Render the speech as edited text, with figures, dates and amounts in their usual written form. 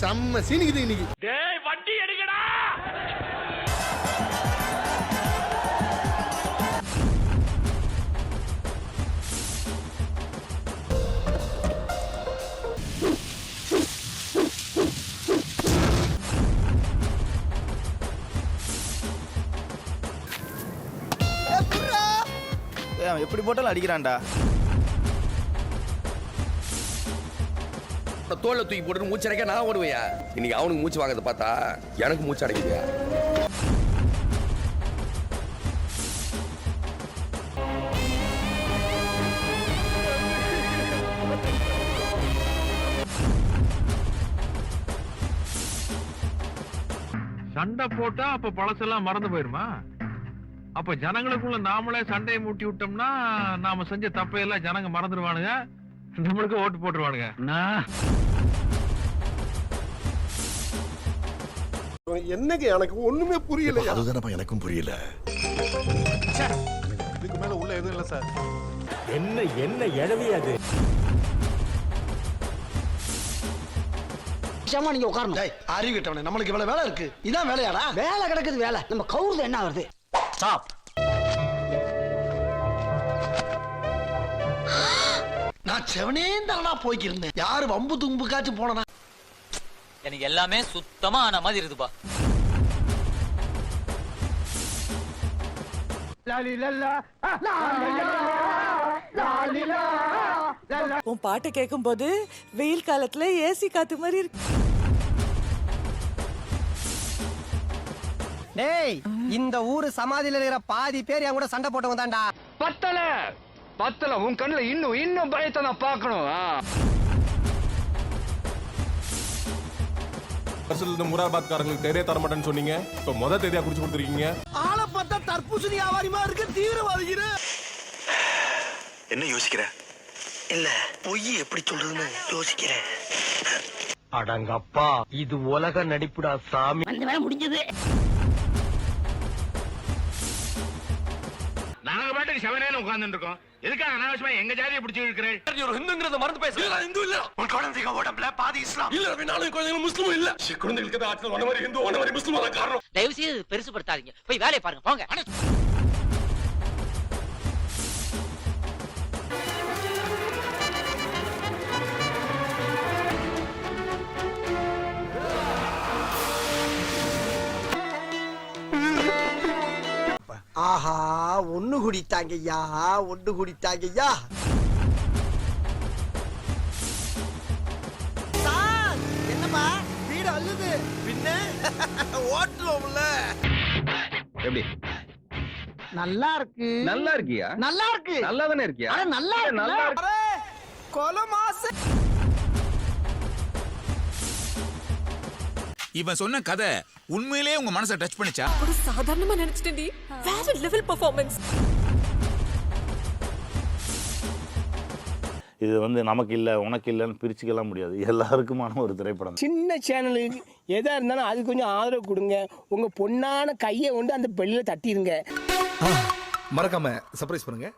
செம்ம சீனிக்குது இன்னைக்கு. டேய் வண்டி எடுங்கடா. எப்படி போட்டாலும் அடிக்கிறான்டா. தோல்ல தூக்கி போட்டு மூச்சு அடைக்க நான் ஓடுவையா? இன்னைக்கு அவனுக்கு மூச்சு வாங்கறத பார்த்தா எனக்கு மூச்சு அடைக்குதுயா. சண்டை போட்டா அப்ப பழசெல்லாம் மறந்து போயிருமா? அப்ப ஜனங்களுக்குள்ள நாமளே சண்டையை மூட்டி விட்டோம்னா நாம செஞ்ச தப்பையெல்லாம் ஜனங்க மறந்துடுவானுங்க, நம்மளுக்கு ஓட்டு போட்டுருவானுங்க. என்னங்க எனக்கு ஒண்ணுமே புரியல. அதுதானப்பா எனக்கும் புரியல. இதுக்கு மேல உள்ள எதுவும் இல்ல சார். என்ன என்ன எழவியாது. நீங்க உட்காரணும். அறிவு கிட்டவனே, நம்மளுக்கு இவ்வளவு வேலை இருக்கு. இதான் வேலையாடா? வேலை கிடக்குது வேலை. நம்ம கவுர்ல என்ன வருது? ஸ்டாப். நான் செவனே தானா போய்க்கிருந்தேன். யாரு வம்பு தும்புக்காச்சும் போனா? எனக்கு எல்லாமே சுத்தமா ஆன மாதிரி இருக்குப்பா. உன் பாட்டை கேட்கும் போது வெயில் காலத்துல ஏசி காத்து மாதிரி இருக்கு. டேய், இந்த ஊரு சமாதியில இருக்கிற பாதி பேர் என் கூட சண்டை போட்டவங்க தான்டா. பத்தல பத்தல, உன் கண்ணுல இன்னும் பயத்தை நான் பார்க்கணும். முராபாத் காரங்களுக்கு தேதியே தர மாட்டேன்னு சொன்னீங்க. இப்ப முத தேதியா குறிச்சு கொடுத்துருக்கீங்க. ஆளை பார்த்தா தர்பூசணி வியாபாரிமா இருக்கு. தீவிரவாதிகிற என்ன யோசிக்கிற? இல்ல, பொய் எப்படி சொல்றதுன்னு யோசிக்கிறேன். அடங்கப்பா, இது உலக நடிப்புடா சாமி. முடிஞ்சது. நாங்க பாட்டுக்கு செவனேன்னு உட்கார்ந்து இருக்கோம். எதுக்காக அனாவசியமா எங்க ஜாதியை பிடிச்சி இருக்கிறேன்? ஒரு ஹிந்துங்கிறத மறந்து பேச. இந்து இல்ல. உன் குழந்தைங்க உடம்புல பாதி இஸ்லாம் இல்ல. நானும் குழந்தைங்க முஸ்லிமும் இல்ல. குழந்தைகளுக்கு தான் ஆட்கள் ஒன்ன மாதிரி ஹிந்து ஒன்ன மாதிரி முஸ்லிம் தான் காரணம். தயவு செய்து பெருசுபடுத்தாதீங்க, போய் வேலையை பாருங்க போங்க. ஆஹா, ஒண்ணு குடித்தாங்கய்யா, ஒண்ணு குடித்தாங்கய்யா. என்னப்பா வீடு அள்ளுது? பின்ன ஓட்டுவோம்ல. எப்படி? நல்லா இருக்கு. நல்லா இருக்கியா? நல்லா இருக்கு. நல்லா தானே இருக்கியா? நல்லா இருக்கு. நல்லா இருக்கு. கொலை மாசு. இவன் சொன்ன கதை உண்மையிலேயே உங்க மனசை டச் பண்ணிச்சா? ஒரு சாதாரணமா நினைச்சிட்டேன்டி. வேற லெவல் பெர்ஃபார்மன்ஸ். இது நமக்கு இல்லை உனக்கு இல்லைன்னு பிரிச்சுக்கலாம் முடியாது. எல்லாருக்குமான ஒரு திரைப்படம். சின்ன சேனலுக்கு எதா இருந்தாலும் அது கொஞ்சம் ஆதரவு கொடுங்க. உங்க பொண்ணான கையை கொண்டு அந்த பெல்லில தட்டிடுங்க. மறக்காம சர்ப்ரைஸ் பண்ணுங்க.